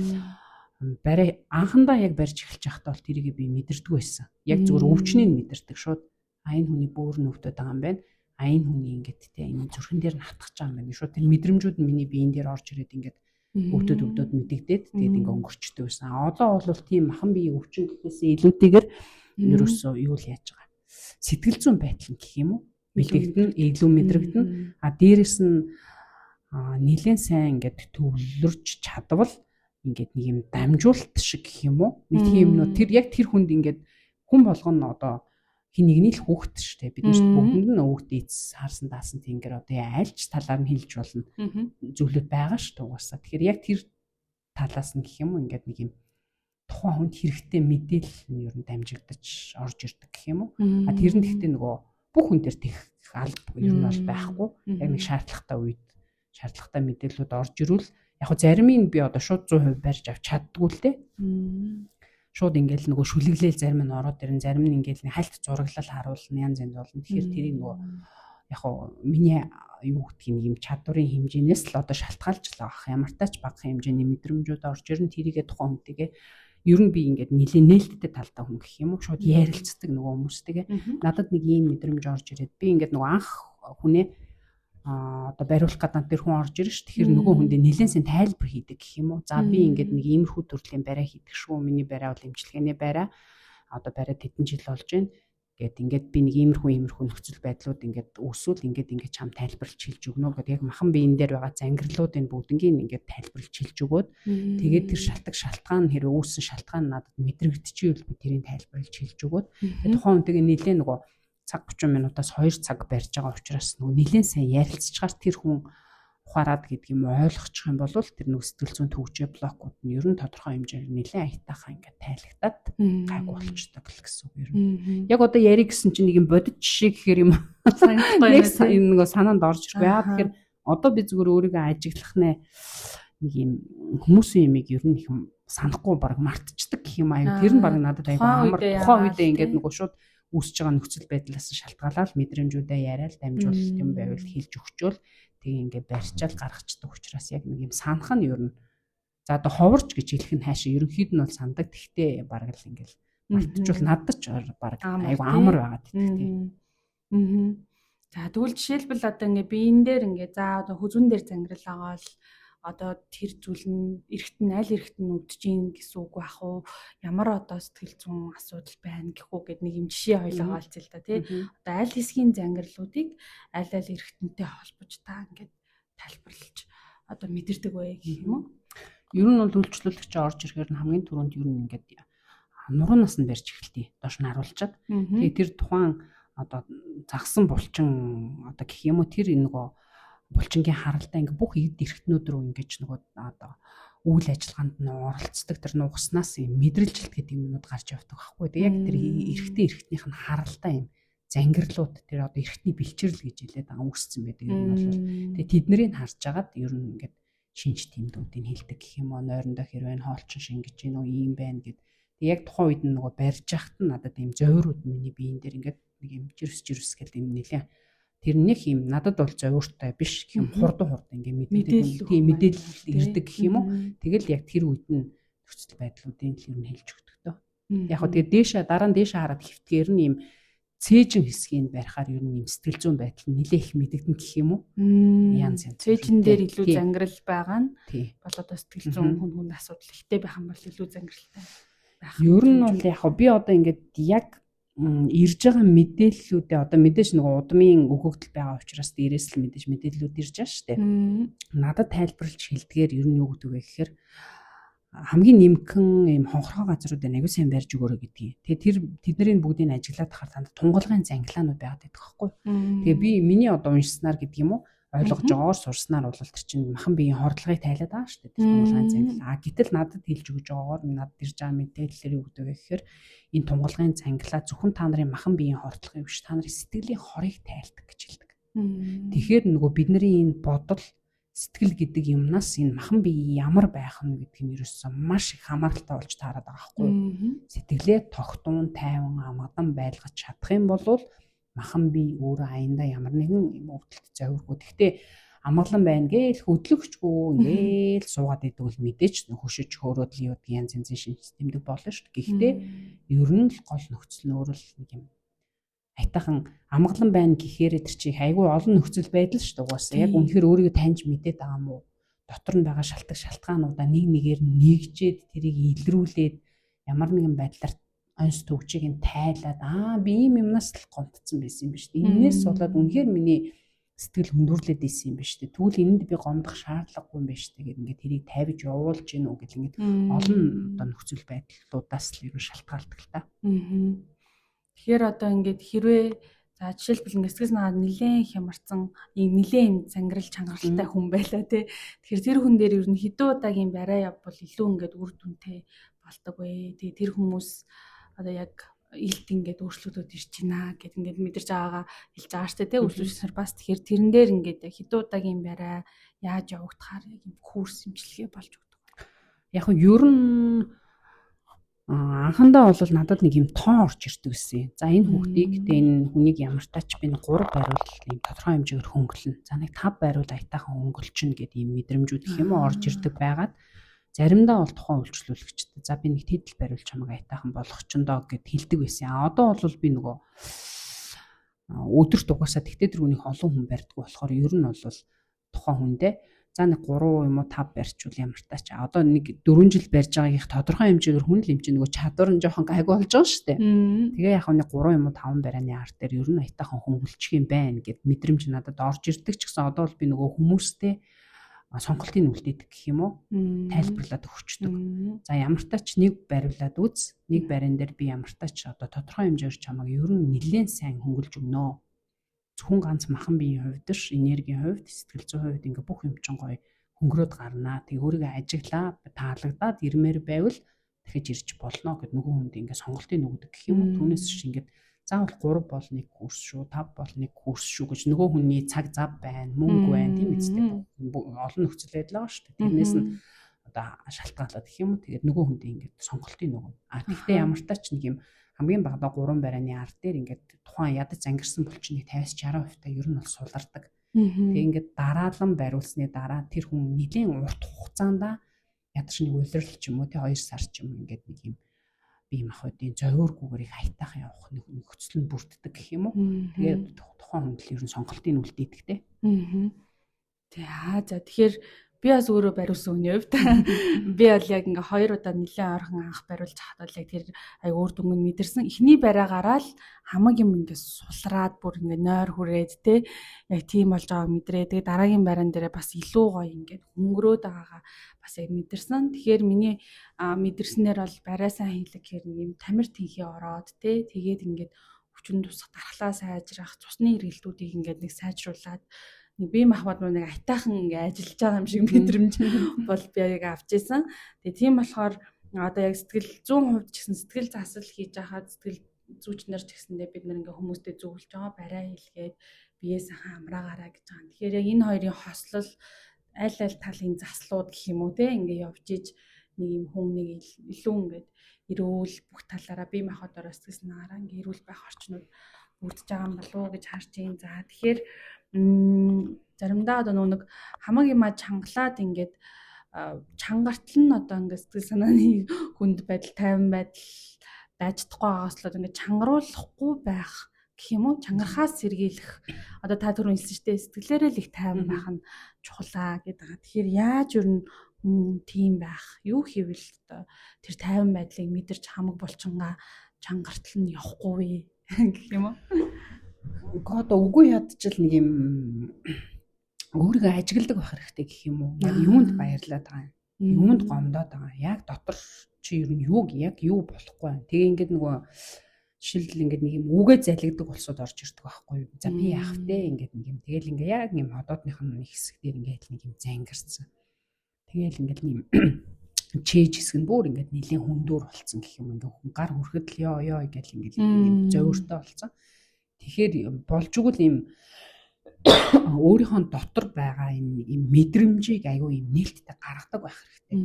Speaker 2: барай анхандаа яг барьж эхэлж байхдаа бол тэрийг би мэдэрдэг байсан. Яг зүгээр өвчнийг мэдэрдэг шууд. Энэ хүний бөөр нь өвдөд байгаа юм байна. Энэ хүний ингээд те энэ зүрхэн дээр натгах гэж байгаа юм байна. Шууд тэр мэдрэмжүүд нь миний биеийн дээр орж ирээд ингээд өвдөд мэдэгдээд тэгээд ингээд өнгөрчдөг байсан. Одоо бол тийм махан биеийн өвчин гэхээсээ илүүтэйгээр ерөөсөө юу л яаж байгаа. Сэтгэл зүйн байдал гэх юм уу? Мэдэгдэн, илүү мэдрэгдэн. Дээрэс нь нэлээд сайн ингээд төвлөрч чадвал ингээд нэг юм дамжуулт шиг гэх юм уу? Нэг тийм нөө тэр яг тэр хүнд ингээд хүн болгоно одоо хин нэгний л хүүхэд шүү дээ. Бид нар бүгдэнд нь хүүхдээ харсан даасан тэнгэр одоо айлч талаар нь хэлж болно. Зүйлүүд байгаа шүү дээ угаасаа. Тэгэхээр яг тэр талаас нь гэх юм уу ингээд нэг юм тухайн хүнд хэрэгтэй мэдээлэл нь ер нь дамжигдаж орж ирдэг гэх юм уу. Тэр нь гэхдээ нөгөө бүх хүн дээр тех алба ер нь бол байхгүй. Яг нэг шаардлагатай үед шаардлагатай мэдээллүүд орж ирвэл яг хөө заримыг би одоо шууд 100% барьж авч чаддгүй л те. Шууд ингээл нөгөө шүлэглээл зарим нь ороод ирэн зарим нь ингээл хальт зураглал харуулна янз янз болно. Тэгэхээр тэрийг нөгөө яг хөө миний юу гэдгийг юм чадварын хэмжээнээс л одоо шалтгаалж л авах ямар тач бага хэмжээний мэдрэмжүүд орж ирэн тэрийгээ тухайн хүнтэйгээ ер нь би ингээд нэлээд нээлттэй талтай хүн гэх юм уу шууд ярилцдаг нөгөө хүмүүстэйгээ надад нэг ийм мэдрэмж орж ирээд би ингээд нөгөө анх хүнээ одоо бариулах гэдэг тэр хүн орж ирж ш. Тэгэхээр нөгөө хүндээ нэлээд сэн тайлбар хийдэг гэх юм уу. За би ингээд нэг иймэрхүү төрлийн барай хийдэг шүү. Миний барай бол эмчилгээний барай. Одоо барай хэдэн жил болж байна. Ингээд би нэг иймэрхүү нөхцөл байдлууд ингээд үүсвэл ингээд чам тайлбарлаж хэлж өгнө гэдэг яг махан биеийн дээр байгаа зангирлуудын бүгднийг ингээд тайлбарлаж хэлж өгөөд тэгээд тэр шалтгаан хэрэг үүссэн шалтгаан надад мэдрэгдчихвэл би тэрийг тайлбарлаж хэлж өгөөд тухайн үнтэйгээ нэлээд нөгөө цаг 30 минутаас 2 цаг барьж байгаа учраас нөгөө нэлээд сайн ярилцчихаар тэр хүн ухаарад гэдэг юм ойлгочих юм бол тэр нөгөө сэтгэл зүйн төвчөө блокууд нь ер нь тодорхой хэмжээгээр нэлээд аятайхаа ингээд тайлагдаад гайг болчдөг л гэсэн үг ер нь. Яг одоо ярих гэсэн чинь нэг юм бодит жишээ гэхээр юм санагдахгүй юм нөгөө санаанд орж ирэхгүй. Яа тэгэхээр одоо би зүгээр өөрийгөө ажиглах нэ нэг юм хүмүүсийн юмыг ер нь их санахгүй баг мартчихдаг гэх юм аяа. Тэр нь баг надад аяа амар тухайн үедээ ингээд нөгөө шууд үүсэж байгаа нөхцөл байдлаас шалтгаалаад мэдрэмжүүдээ яриад дамжуулалт юм байвал хэлж өгчөөл тийг ингээ барьчаал гаргацдаг учраас яг нэг юм санах нь ер нь за одоо ховорч гэж хэлэх нь хаашаа ерөнхийд нь бол сандаг. Тэгтээ бараг л ингээл мартчихвал надад ч бараг айгу амар байгаа тийм.
Speaker 1: За тэгвэл жишээлбэл одоо ингээ биен дээр ингээ за одоо хүзүүн дээр зангирал байгаа бол одоо тэр зүйл нь аль эрэгт нь өвдөж ийн гэсэн үг байх уу? Ямар одоо сэтгэл зүйн асуудал байна гэх үү гэд нэг юм жишээ хоёлоо олцъё л да тий. Одоо аль хэсгийн зангирлуудыг аль эрэгтэнтэй холбож та ингээд тайлбарлаж одоо мэдэрдэг бай гэх юм уу?
Speaker 2: Ер нь бол үйлчлүүлэгч орж ирэхээр нь хамгийн түрүүнд ер нь ингээд нуруу нас нь барьж эхэлтий. Доош нь харуулчаад. Тэгээ тэр тухайн одоо загсан булчин одоо гэх юм уу тэр нөгөө булчингийн харалдаа ингээ бүх эд эрхтнүүд рүү ингэж нөгөө одоо үйл ажиллагаанд нь оролцдог тэр нугаснаас юм мэдрэлжилт гэдэг юмнууд гарч явдаг байхгүй. Тэг яг тэр эрхтнийх нь харалдаа юм зангирлууд тэр одоо эрхтний бэлчээрл гэж хэлээд байгаа үүссэн байдаг юм бол тэг тэднийг харж агаад ер нь ингээд шинж тэмдгүүдийг хэлдэг гэх юм уу нойрондоо хэрвээ хоолчин шингэж гин үү ийм байна гэд. Тэг яг тухайн үед нөгөө барьж яхад нь надад ийм зовирууд миний биен дээр ингээд нэг юм жирс гэдэг юм нэлээ. Тэр нэг юм надад бол зовиртой биш гэх юм хурдан ингээ мэдээлэл ирдэг гэх юм уу. Тэгэл яг тэр үед нь нөхцөл байдлуудын л юм хэлж өгдөг дөө. Яг хөө тэгээ дээшээ дараа нь дээшээ хараад хэвтгээр нь юм цээжин хэсгийг барихаар ер нь юм сэтгэл зүйн байдал нь нэлээх мэдэгдэн гэх юм уу. Янз янз.
Speaker 1: Цээжин дээр илүү зангирал байгаа нь бол одоо сэтгэл зүйн хүн асуудал ихтэй байх юм бол илүү зангиралтай байх.
Speaker 2: Ер нь бол яг хөө би одоо ингээд яг ирж байгаа мэдээллүүдээ одоо мэдээж нөгөө удмын өгөгдөл байгаа учраас дээрээс л мэдээж мэдээллүүд ирж байгаа шүү дээ. Надад тайлбарлаж хэлдгээр ер нь юу гэдэг вэ гэхээр хамгийн нэмхэн юм хонхорхоо газруудыг аягүй сайн барьж өгөөрэй гэдгийг. Тэгээ тэр тэдний бүгдийг ажиглаад тахаар танд тунгалгын зангилаанууд байгаад байдаг байхгүй. Тэгээ би миний одоо уншсанаар гэдэг юм уу ойлгож байгаагаар сурснаар бол тэр чинь махан биеийн хордлогыг тайлаад байгаа шүү дээ. Тэр тунгалгын зангилаа. Гэтэл надад хэлж өгж байгаагаар надад ирж байгаа мэдээллээр юу гэдэг вэ гэхээр энэ тунгалгын зангилаа зөвхөн та нарын махан биеийн хордлогыг биш та нарын сэтгэлийн хорыг тайлдаг гэж хэлдэг. Тэгэхээр нөгөө бидний энэ бодол сэтгэл гэдэг юмнаас энэ махан бие ямар байх нь гэдэг нь ерөөсөө маш их хамааралтай болж таарад байгаа байхгүй. Сэтгэлээ тогтун, тайван, амгадан байлгаж чадах юм бол махан бие өөрөө аяндаа ямар нэгэн юм өвдөлт завиргүй. Гэхдээ амгалан байна гээл хөдлөгчгүй ингээл суугаад идэг бол мэдээч хөшөж хөөрөөд л юуд янз янзын шинж тэмдэг болно шүү дээ. Гэхдээ ер нь л гол нөхцөл нь өөрөө л нэг юм айтахан амгалан байна гэхээр тэр чи айгүй олон нөхцөл байдал шүү дээ. Угаасаа яг үнэхээр өөрийгөө таньж мэдээд байгаа юм уу? Дотор нь байгаа шалтгаануудаа нэг нэгээр нэгжээд тэрийг илрүүлээд ямар нэгэн байдлаар онц төгчийг нь тайлаад би ийм юмнаас л гомдсон байсан юм биш үү? Энээс болоод үнэхээр миний сэтгэл хөндүрлээд исэн юм биш үү? Тэгвэл энэнд би гомдох шаардлагагүй юм биш үү гэдэг ингээд тэрийг тавьж явуулж гин үү гэл ингээд олон одоо нөхцөл байдлуудаас л ер нь шалтгаалдаг л та.
Speaker 1: Тэгэхээр одоо ингээд хэрвээ за жишээлбэл ингээд сэтгэл санаа нэлээд хямарсан нэлээд юм зангирал чангаралтай хүн байлаа тий. Тэгэхээр тэр хүн дээр ер нь хэдэн удаагийн барай явбал илүү ингээд үр дүнтэй болдог вэ? Тэгээ тэр хүмүүс одоо яг илт ингээд өөрчлөлтүүд ирж байна гэд ингээд мэдэрч байгаагаа хэлж байгаа штэ тий. Үйлчлүүлэгчнэр бас тэгэхээр тэрэн дээр ингээд хэдэн удаагийн барай яаж явагдахаар яг юм курс имчилгээ болж өгдөг.
Speaker 2: Яг нь ер нь анхандаа бол надад нэг юм тоо орж ирдэг гэсэн. За энэ хүүхдийг тэгээ энэ хүнийг ямар тач би 3 бариул юм тодорхой хэмжээгээр хөнгөлнө. За нэг 5 бариул аятайхан хөнгөлчихнө гэдэг юм мэдрэмжүүд их юм орж ирдэг байгаад заримдаа бол тухайн үйлчлүүлэгчтэй за би нэг тэдэл бариул чамайг аятайхан болгочихно гэд хэлдэг байсан. Одоо бол би нөгөө өдөрт угаасаа тэгтээ тэр хүнийг олон хүн барьдаг болохоор ер нь бол тухайн хүндээ за нэг 3 юм уу 5 барьчвал ямар тач одоо нэг 4 жил барьж байгааг их тодорхой хэмжээгээр хүн л хэмжээ нөгөө чадвар нь жоохон гайгүй болж байгаа шүү дээ. Тэгээ яг нэг 3 юм уу 5 барианы арт дээр ер нь аятайхан хөнгөлчих юм байна гэд мэдрэмж надад орж ирдэг ч гэсэн одоо бол би нөгөө хүмүүстэй сонголтын үлдээдэг гэх юм уу тайлбарлаад өгчдөг. За ямар тач нэг бариулаад үз нэг барин дээр би ямар тач одоо тодорхой хэмжээгээр чамайг ер нь нэлээд сайн хөнгөлж өгнө. Зөвхөн ганц махан биеийн хувьд ш энергийн хувьд сэтгэл зүйн хувьд ингээ бүх юм чин гоё хөнгөрөөд гарнаа. Тэг өөрийгөө ажиглаа таалагдаад ирмээр байвал дахиж ирж болно гэд нөгөө хүнд ингээ сонголтыг өгдөг гэх юм уу. Түүнээс ш ингээ заавал 3 бол нэг курс шүү 5 бол нэг курс шүү гэж нөгөө хүний цаг зав байна мөнгө байна тийм үстэй олон нөхцөл байдал байгаа шүү дээ. Тэрнээс нь одоо шалтгаалаад гэх юм уу. Тэгээд нөгөө хүнд ингээ сонголтыг өгнө. Тэгтээ ямар тач нэг юм хамгийн багадаа 3 барианы арт дээр ингээд тухайн ядаж зангирсан булчныг 50-60% та ер нь бол сулардаг. Тэгээ ингээд дараалан бариулсны дараа тэр хүн нэлийн урт хугацаанд ядаж нэг улирал ч юм уу тий 2 сар ч юм ингээд нэг юм бие махбодын зовиоргүйгээр их хайтаахан явах нэг нөхцөл нь бүрддэг гэх юм уу. Тэгээд тухайн хүн л ер нь сонголтын үлд идэгтэй.
Speaker 1: За тэгэхээр би бас өөрөө бариулсан хүний хувьд би бол яг ингээ 2 удаа нэлээд ойрхон анх бариулж хахад бол яг тэр аяг өөр дүнгийн мэдэрсэн. Эхний бариагаараа л хамаг юм ингээ сулраад бүр ингээ нойр хүрээд те яг тийм болж байгааг мэдрээ. Тэгээ дараагийн бариан дээрээ бас илүү гоё ингээ хөнгөрөөд байгаагаа бас яг мэдэрсэн. Тэгэхээр миний мэдэрснээр бол барай сайн хийлэг гэхээр нэг юм тамир тэнхий ороод те тэгээд ингээд хүчин тусах дархлаа сайжрах цусны эргэлтүүдийг ингээд нэг сайжруулад нэг бие махбод нэг айтаахан ингээ ажиллаж байгаа юм шиг мэдрэмж бол би яг авч ийсэн. Тэгээ тийм болохоор одоо яг сэтгэл 100% ч гэсэн сэтгэл засал хийж хахад сэтгэл зүйчнэр ч гэсэндээ бид нэг ингээ хүмүүстэй зөвлөж байгаа барай хийлгээд биеэс хамраагаараа гэж байгаа. Тэгэхээр яг энэ хоёрын хослол аль талын заслууд гэх юм уу те ингээ явж иж нэг юм хүмүүнийг илүү ингээд эрүүл бүх талаараа бие махбодоор сэтгэл санаагаар ингээ эрүүл байх орчнууд бүрдэж байгаа юм болов уу гэж харж байна. За тэгэхээр заримдаа одоо нэг хамаг юмаа чангалаад ингээд чангартал нь одоо ингээд сэтгэл санааны хүнд байдал, тайван байдал дайждахгүй байгаас л ингээд чангаруулахгүй байх гэх юм уу? Чангархаас сэргийлэх. Одоо та түрүү хэлсэн шүү дээ сэтгэлээрээ л их тайван байх нь чухлаа гэдэг. Тэгэхээр яаж юу тийм байх? Юу хийвэл одоо тэр тайван байдлыг мэдэрч хамаг булчингаа чангартал нь явахгүй гэх юм уу?
Speaker 2: Одоо үгүй ядчил нэг юм өөрийгөө ажигладаг байх хэрэгтэй гэх юм уу? Юунд баярлаад байгаа юм? Юунд гомдоод байгаа юм? Яг дотор чи ер нь яг юу болохгүй юм. Тэгээ ингээд нөгөө жишээлбэл ингээд нэг юм үгээ залгидаг болсод орж ирдэг байхгүй юу? За би яах вэ? Ингээд нэг юм тэгэл ингээд яг юм одоодных нь нэг хэсэг дээр ингээд нэг юм зангирсан. Тэгэл ингээд юм чээж хэсэг нь бүр ингээд нэлийн хүндүүр болцсон гэх юм. Ингээд хүн гар хүрхэд л ёо гэж ингээд юм зөөртэй болцсон. Тэгэхээр болж игэл юм өөрийнхөө дотор байгаа юм мэдрэмжийг аягүй юм нээлттэй гаргадаг байх хэрэгтэй.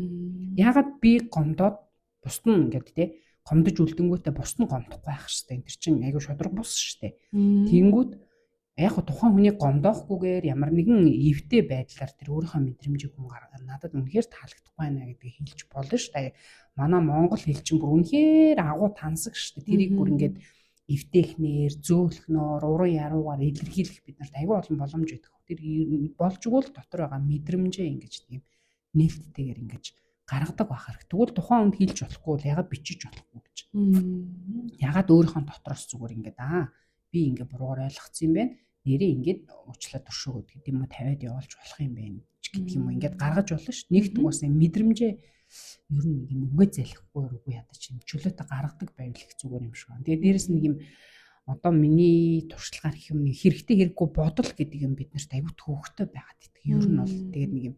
Speaker 2: Ягаад би гомдоод бусд нь ингээд тий гомдож үлдэнгүүтээ бусд нь гомдохгүй байх хэрэгтэй. Тэр чинь аягүй шудраг бус шүү дээ. Тэнгүүд яг тухайн хүний гомдоохгүйгээр ямар нэгэн эвтэй байдлаар тэр өөрийнхөө мэдрэмжийг хүн гаргаад надад үнэхээр таалагдахгүй байна гэдгийг хэлж болно шүү дээ. Манай монгол хэл чинь бүр үнэхээр агуу тансаг шүү дээ. Тэрийг бүр ингээд эвтэхнэр, зөөлхнөр, уран яруугаар илэрхийлэх биднэрт аягүй олон боломж өгдөг. Тэр болж игэл дотор байгаа мэдрэмжээ ингэж тийм нээлттэйгээр ингэж гаргадаг байх хэрэг. Тэгвэл тухайн хүнд хэлж болохгүй л ягаад бичиж болохгүй гэж. Ягаад өөрийнхөө дотроос зүгээр ингээд би ингээд буруугаар ойлгоцсон юм байна. Нэрээ ингээд уучлаа туршаа гэдэг юм уу тавиад явуулж болох юм байна гэдэг юм уу ингээд гаргаж болно ш. Нэгт бас мэдрэмжээ ер нь нэг юм үгээ залхихгүй үгүй ядаж юм чөлөөтэй гаргадаг байвал их зүгээр юм шиг байна. Тэгээ дээрэс нэг юм одоо миний туршлагаар их юм хэрэгтэй хэрэггүй бодол гэдэг юм биднэрт аягүй төвөгтэй байгаад идэх. Ер нь бол тэгээд нэг юм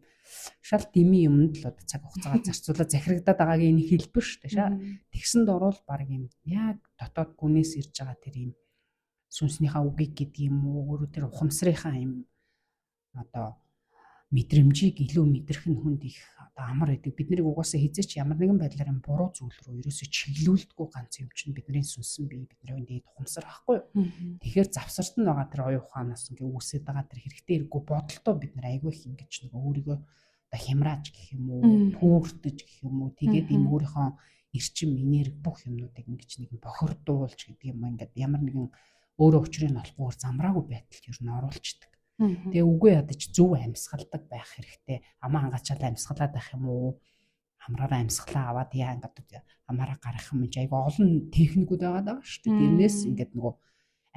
Speaker 2: шал дими юмд л одоо цаг хугацаагаар зарцуулаад захирагдаад байгааг энэ хэлбэр шүү дээ. Тэгсэнд орвол баг юм яг дотоод гүнээс ирж байгаа тэр юм сүнснийхаа үгийг гэдэг юм уу өөрөө тэр ухамсарынхаа юм одоо мэдрэмжийг илүү мэдрэх нь хүнд их одоо амар байдаг. Биднийг угаасаа хизээч ямар нэгэн байдлаар буруу зүйл рүү ерөөсө чиглүүлдэггүй ганц юм чинь бидний сүнсэн бие бидний дээд ухамсар байхгүй юу. Тэгэхээр завсарт нь байгаа тэр оюун ухаанаас ингээ үүсээд байгаа тэр хэрэгтэй хэрэггүй бодолтой бид нар айгүй их ингэж нэг өөрийгөө одоо хямрааж гэх юм уу пүүртэж гэх юм уу тэгээд энэ өөрийнхөө эрчим энерги бүх юмнуудыг ингэж нэг бохирдуулж гэдэг юм ингээд ямар нэгэн өөрөө учрыг олохгүйгээр замраагүй байдалд ер нь оруулцдаг. Тэгээ үгүй ядаж зөв амьсгалдаг байх хэрэгтэй. Амаа хангачаал амьсгалаад байх юм уу? Хамраараа амьсгалаа аваад яа ингээд амаараа гарах юм чи айгу олон техникүүд байгаа шүү дээ. Тэрнээс ингээд нөгөө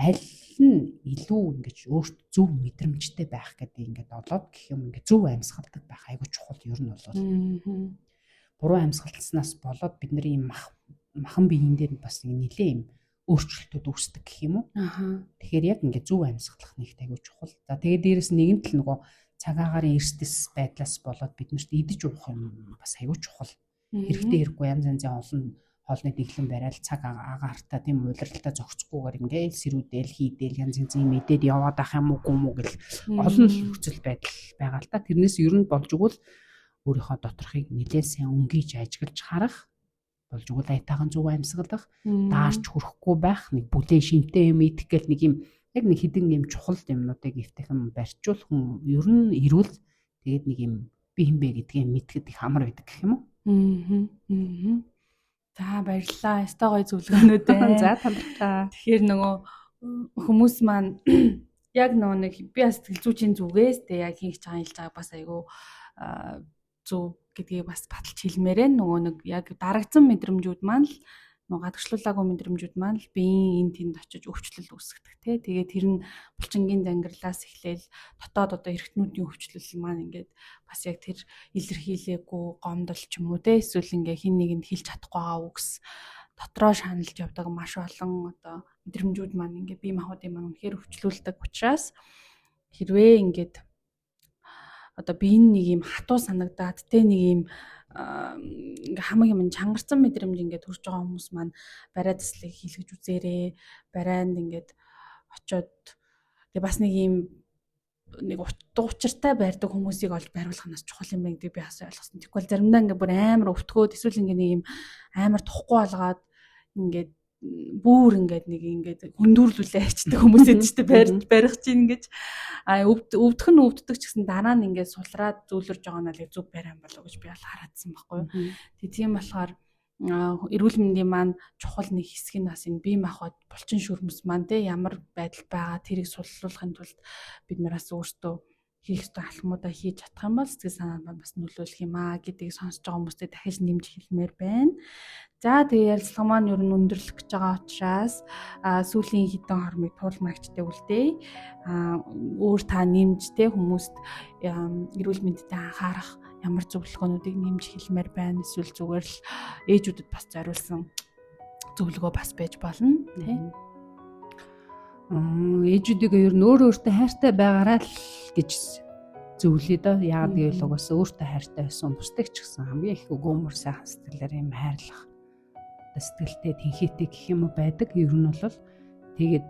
Speaker 2: аль нь илүү ингэж өөрт зөв мэдрэмжтэй байх гэдэг ингээд олоод гэх юм ингээд зөв амьсгалдаг байх айгу чухал ер нь бол. Буруу амьсгалснаас болоод бидний махан биеийн дээр бас нэлээ юм өөрчлөлтүүд үүсдэг гэх юм уу. Тэгэхээр яг ингээд зөв амьсгалах нэгт аягүй чухал. За тэгээд дээрэс нэгэнт л нөгөө цаг агарын эрсдэс байдлаас болоод биднэрт идэж уух юм бас аягүй чухал. Хэрэгтэй хэрэггүй янз янзын олон хоолны дэглэм барайл цаг агаартай тийм уйлралтай зохицохгүйгээр ингээд сэрүүдэл хийдэл янз янзын мэдээд яваад ах юм уу гэл олон нөхцөл байдал байгаа л та. Тэрнээс ер нь болж игэл өөрийнхөө доторхыг нэлээд сайн өнгийж ажиглаж харах болж игэл айтаахан зөв амьсгалах даарч хүрэхгүй байх нэг бүлээн шинтэй юм идэх гэл нэг юм яг нэг хідэн юм чухал юмнуудыг эвтэйхэн барьчвал хүн ер нь ирүүл тэгээд нэг юм би хинбэ гэдгийг мэдхэд их амар байдаг гэх юм уу.
Speaker 1: За баярлалаа. Ястай гоё зөвлөгөөнүүд байна.
Speaker 2: За талархлаа.
Speaker 1: Тэгэхээр нөгөө хүмүүс маань яг нөгөө нэг би бас сэтгэл зүйчийн зүгээс тэ яг хийж байгаа хэлж байгаа бас айгүй зөв гэдгийг бас баталж хэлмээрээ нөгөө нэг яг дарагдсан мэдрэмжүүд маань л нөгөө гадагшлуулаагүй мэдрэмжүүд маань л биеийн энд тэнд очиж өвчлөл үүсгдэг тий. Тэгээд тэр нь булчингийн зангирлаас эхлээл дотоод одоо эргэтнүүдийн өвчлөл маань ингээд бас яг тэр илэрхийлээгүй гомдол ч юм уу тий. Эсвэл ингээ хин нэгэнд хэлж чадахгүй байгаа үгс дотроо шаналж явдаг маш олон одоо мэдрэмжүүд маань ингээ бие махбодын маань үнэхээр өвчлүүлдэг учраас хэрвээ ингээд одоо бие нэг юм хатуу санагдаад тэ нэг юм ингээ хамаг юм чангарсан мэдрэмж ингээд төрж байгаа хүмүүс маань барай таслыг хийлгэж үзээрэй. Барайнд ингээд очиод тэгээ бас нэг юм нэг учиртай байрдаг хүмүүсийг олж бариулах нь чухал юм байна гэдэг би бас ойлгосон. Тэгвэл заримдаа ингээ бүр амар өвтгөөд эсвэл ингээ нэг юм амар тухгүй болгоод ингээд бүр ингээд нэг ингээд хөндөөрлүүлээ ячдаг хүмүүс эд ч тэ барих чинь ингэж өвдөх нь өвддөг ч гэсэн дараа нь ингээд сулраад зөөлөрж байгаа нь л зүг бариан болов гэж би бол хараадсан байхгүй юу. Тэг тийм болохоор эрүүл мэндийн маань чухал нэг хэсэг нь бас энэ бие махбод булчин шүрмэс маань те ямар байдал байгаа тэрийг суллуулахын тулд бид нараас өөртөө хийх ёстой алхмуудаа хийж чадах юм бол сэтгэл санаа маань бас нөлөөлөх юм аа гэдгийг сонсож байгаа хүмүүстээ дахиж нэмж хэлмээр байна. За тэгээ ярилцлага маань ер нь өндөрлөх гэж байгаа учраас сүүлийн хэдэн хормыг туулмагчтай үлдээе. Өөр та нэмжтэй хүмүүст эрүүл мэндэд анхаарах ямар зөвлөгөөнүүдийг нэмж хэлмээр байна. Эсвэл зүгээр л ээжүүдэд бас зориулсан зөвлөгөө бас байж болно тийм.
Speaker 2: Ээжүүдийг ер нь өөртөө хайртай байгаарай л гэж зөвлөе дөө. Яагаад гэвэл угаасаа өөртөө хайртай байсан бусдыг ч гэсэн хамгийн их өгөөмөр сайхан сэтгэлээр юм хайрлах сэтгэлтэй тэнхээтэй гэх юм байдаг. Ер нь бол тэгээд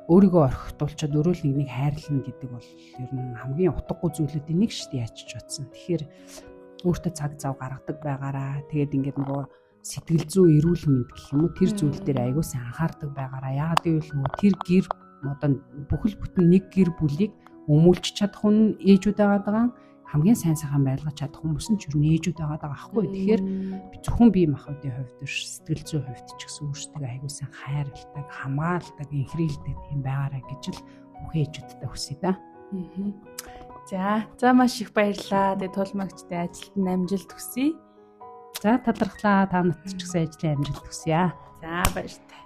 Speaker 2: өөрийгөө орхитуулчаад өрөөл нэг хайрлна гэдэг бол ер нь хамгийн утгагүй зүйлүүдийн нэг шүү дээ яачиж утсан. Тэгэхээр өөртөө цаг зав гаргадаг байгаараа. Тэгээд ингээд нөгөө сэтгэл зүй эрүүл мэнд гэх юм уу тэр зүйл дээр аягүй сайн анхаардаг байгаараа. Яагаад гэвэл нөгөө тэр гэр одоо бүхэл бүтэн нэг гэр бүлийг өмүүлж чадах нь ээжүүд байгаа хамгийн сайн сайхан байлгаж чадах хүмүүс нь ч юу ээжүүд байгаа байхгүй. Тэгэхээр зөвхөн бие махбодын хувьд сэтгэл зүйн хувьд ч гэсэн өөрсдөө аягүй сайн хайрладаг, хамгаалдаг, инхрийлдэг юм байгаарай гэж л бүх ээжүүдтэй хүсье да.
Speaker 1: За маш их баярлалаа. Тэгээ тулмагчтай ажилд нь амжилт хүсье.
Speaker 2: За талархлаа. Та нарт ч гэсэн ажлын амжилт хүсье.
Speaker 1: За баяртай.